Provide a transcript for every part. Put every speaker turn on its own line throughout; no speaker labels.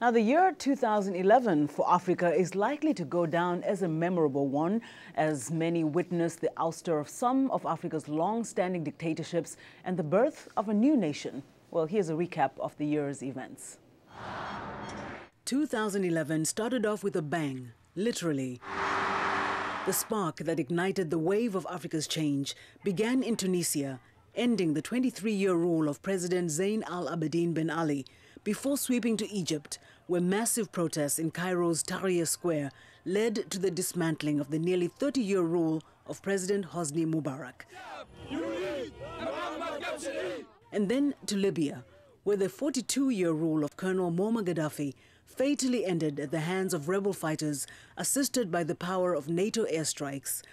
Now, the year 2011 for Africa is likely to go down as a memorable one, as many witness the ouster of some of Africa's long-standing dictatorships and the birth of a new nation. Well, here's a recap of the year's events. 2011 started off with a bang, literally. The spark that ignited the wave of Africa's change began in Tunisia, ending the 23-year rule of President Zain al-Abidine Ben Ali, before sweeping to Egypt, where massive protests in Cairo's Tahrir Square led to the dismantling of the nearly 30-year rule of President Hosni Mubarak. And then to Libya, where the 42-year rule of Colonel Muammar Gaddafi fatally ended at the hands of rebel fighters assisted by the power of NATO airstrikes.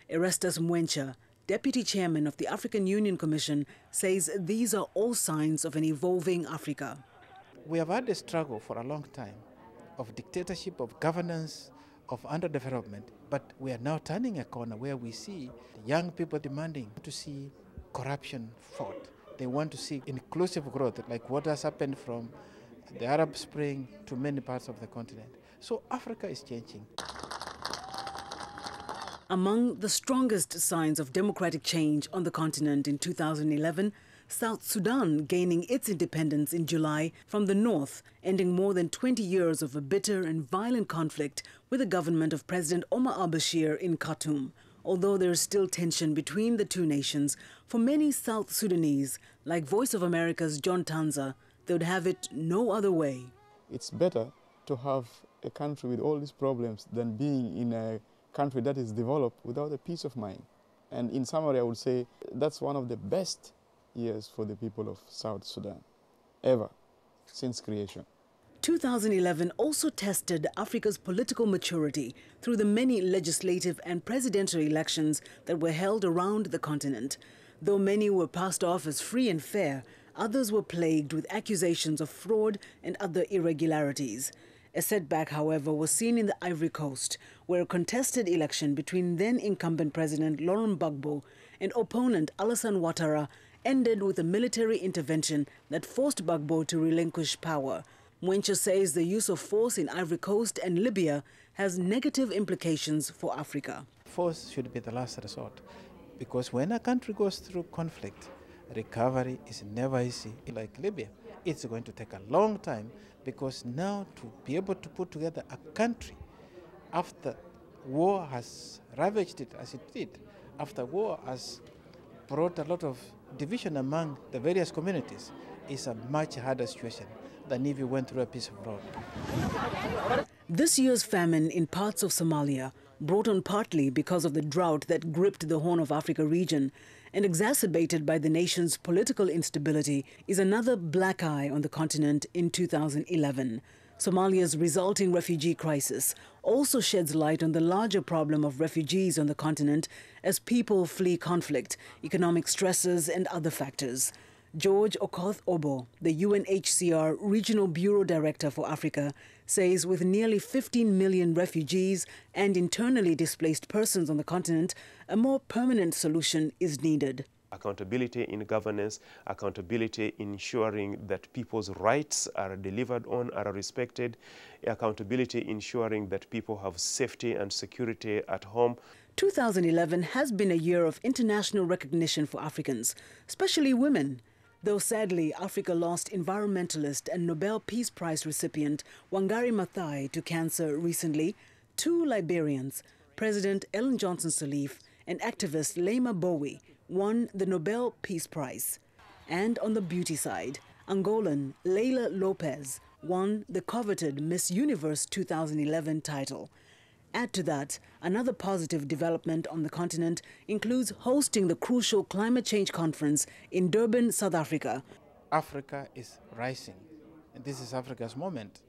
Erastus Mwencha, Deputy Chairman of the African Union Commission, says these are all signs of an evolving Africa.
We have had a struggle for a long time of dictatorship, of governance, of underdevelopment, but we are now turning a corner where we see young people demanding to see corruption fought. They want to see inclusive growth, like what has happened from the Arab Spring to many parts of the continent. So Africa is changing.
Among the strongest signs of democratic change on the continent in 2011, South Sudan gaining its independence in July from the north, ending more than 20 years of a bitter and violent conflict with the government of President Omar al-Bashir in Khartoum. Although there is still tension between the two nations, for many South Sudanese, like Voice of America's John Tanza, they would have it no other way.
It's better to have a country with all these problems than being in a country that is developed without a peace of mind. And in summary, I would say that's one of the best years for the people of South Sudan, ever, since creation.
2011 also tested Africa's political maturity through the many legislative and presidential elections that were held around the continent. Though many were passed off as free and fair, others were plagued with accusations of fraud and other irregularities. A setback, however, was seen in the Ivory Coast, where a contested election between then-incumbent President Laurent Gbagbo and opponent Alassane Ouattara ended with a military intervention that forced Gbagbo to relinquish power. Mwencha says the use of force in Ivory Coast and Libya has negative implications for Africa.
Force should be the last resort, because when a country goes through conflict, recovery is never easy. Like Libya, it's going to take a long time, because now to be able to put together a country after war has ravaged it as it did, after war has brought a lot of division among the various communities, is a much harder situation than if you went through a piece of road.
This year's famine in parts of Somalia, brought on partly because of the drought that gripped the Horn of Africa region and exacerbated by the nation's political instability, is another black eye on the continent in 2011. Somalia's resulting refugee crisis also sheds light on the larger problem of refugees on the continent as people flee conflict, economic stresses and other factors. George Okoth Obo, the UNHCR Regional Bureau Director for Africa, says with nearly 15 million refugees and internally displaced persons on the continent, a more permanent solution is needed.
Accountability in governance, accountability in ensuring that people's rights are delivered on, are respected, accountability ensuring that people have safety and security at home.
2011 has been a year of international recognition for Africans, especially women. Though sadly, Africa lost environmentalist and Nobel Peace Prize recipient Wangari Maathai to cancer recently, two Liberians, President Ellen Johnson Sirleaf and activist Lema Bowie, won the Nobel Peace Prize. And on the beauty side, Angolan Leila Lopez won the coveted Miss Universe 2011 title. Add to that, another positive development on the continent includes hosting the crucial climate change conference in Durban, South Africa.
Africa is rising, and this is Africa's moment.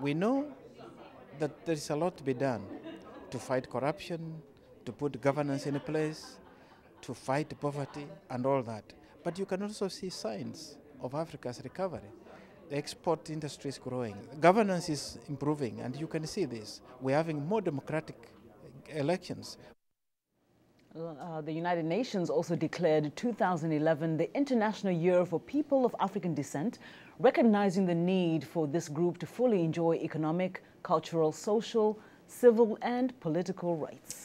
We know that there is a lot to be done to fight corruption, to put governance in place, to fight poverty and all that. But you can also see signs of Africa's recovery. The export industry is growing. Governance is improving, and you can see this. We're having more democratic elections.
The United Nations also declared 2011 the International Year for People of African Descent, recognizing the need for this group to fully enjoy economic, cultural, social, civil and political rights.